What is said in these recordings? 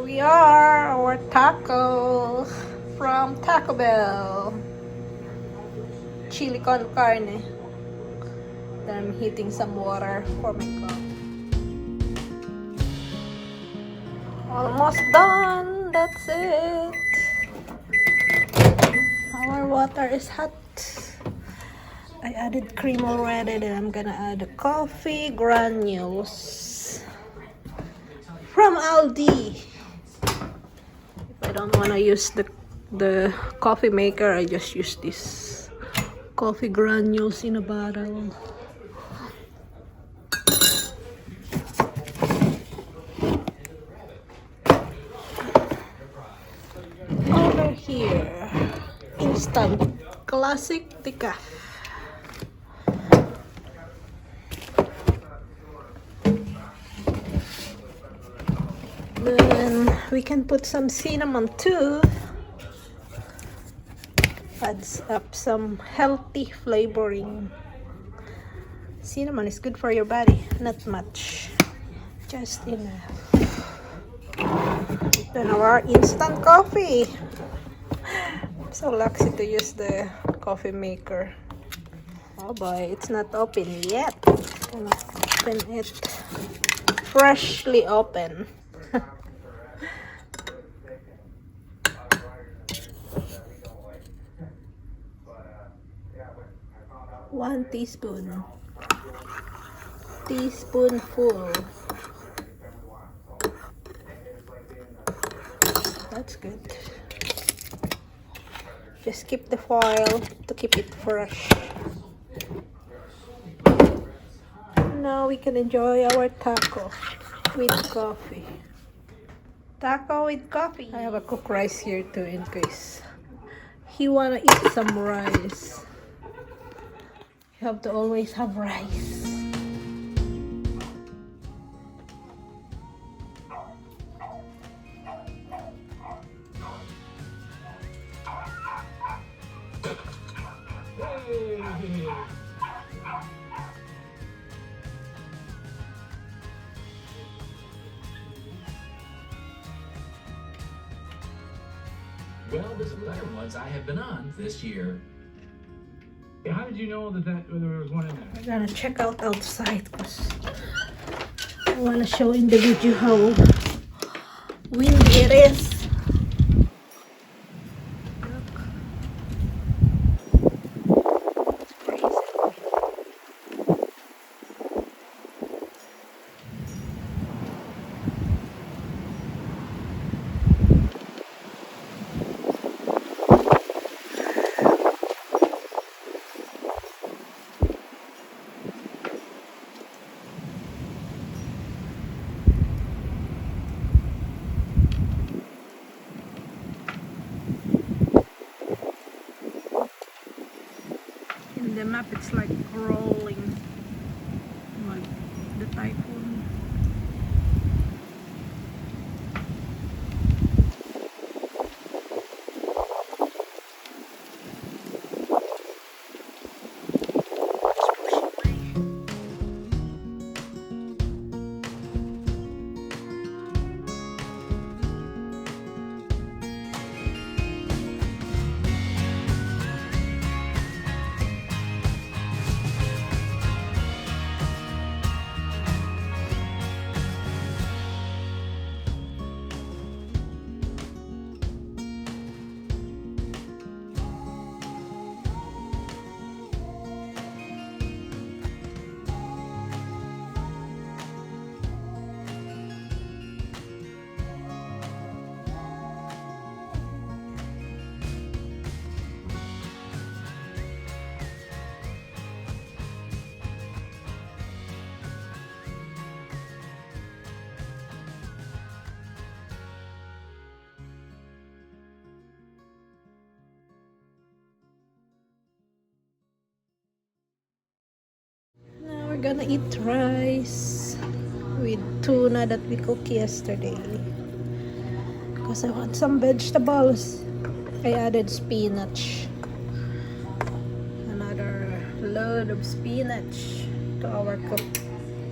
we are, our taco from Taco Bell. Chili con carne. Then I'm heating some water for my coffee. Almost done. That's it. Our water is hot. I added cream already. Then I'm gonna add the coffee granules from Aldi. If I don't want to use the coffee maker, I just use this coffee granules in a bottle. Over here, instant classic decaf. Then we can put some cinnamon too. Adds up some healthy flavoring. Cinnamon is good for your body, not much, just enough. Then our instant coffee. I'm so lucky to use the coffee maker. Oh boy, it's not open yet. Gonna open it. Freshly open. 1 teaspoon. Teaspoonful. That's good. Just keep the foil to keep it fresh. Now we can enjoy our taco with coffee. Taco with coffee. I have a cooked rice here too in case he wanna eat some rice. You have to always have rice. Well, there's better ones I have been on this year. How did you know that there was one in there? We're gonna check out outside because I wanna show in the video how windy it is. In the map it's like rolling like the typhoon. Now we're gonna eat rice with tuna that we cooked yesterday. Because I want some vegetables. I added spinach. Another load of spinach to our cooked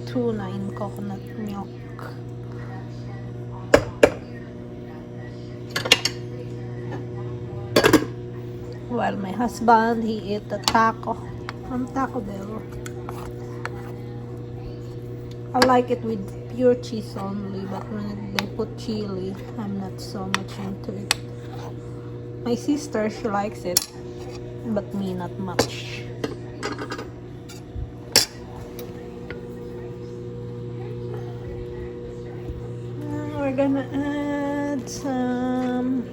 tuna in coconut milk. While my husband, he ate a taco from Taco Bell. I like it with pure cheese only, but when they put chili, I'm not so much into it. My sister, she likes it, but me not much. Now we're gonna add some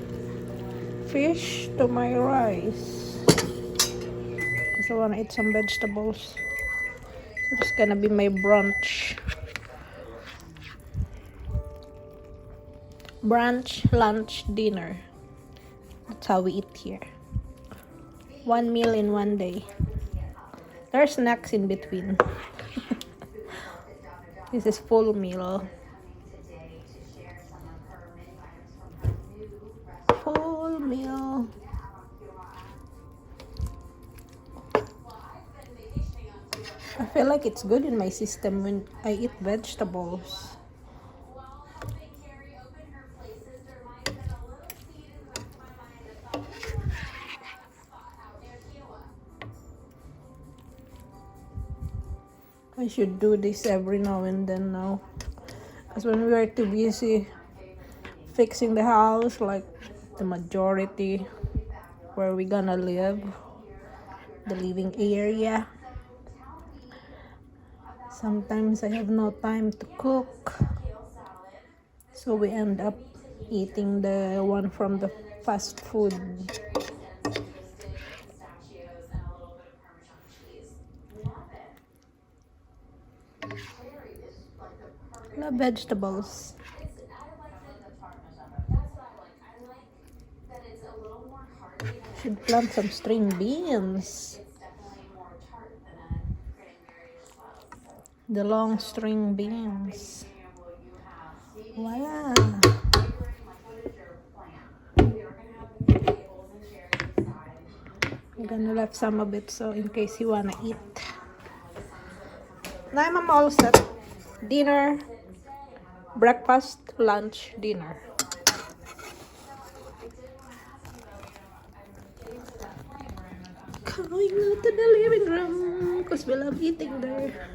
fish to my rice. Also wanna eat some vegetables. It's gonna be my brunch. Brunch, lunch, dinner. That's how we eat here. 1 meal in 1 day. There are snacks in between. This is full meal. Full meal. I feel like it's good in my system when I eat vegetables. I should do this every now and then now. Because when we are too busy fixing the house, like the majority where we gonna live, the living area, sometimes I have no time to cook. So we end up eating the one from the fast food. Love vegetables. Should plant some string beans. The long string beans. Voila. I'm gonna left some of it so in case you wanna eat. Now I'm all set. Dinner, breakfast, lunch, dinner. Going out to the living room because we love eating there.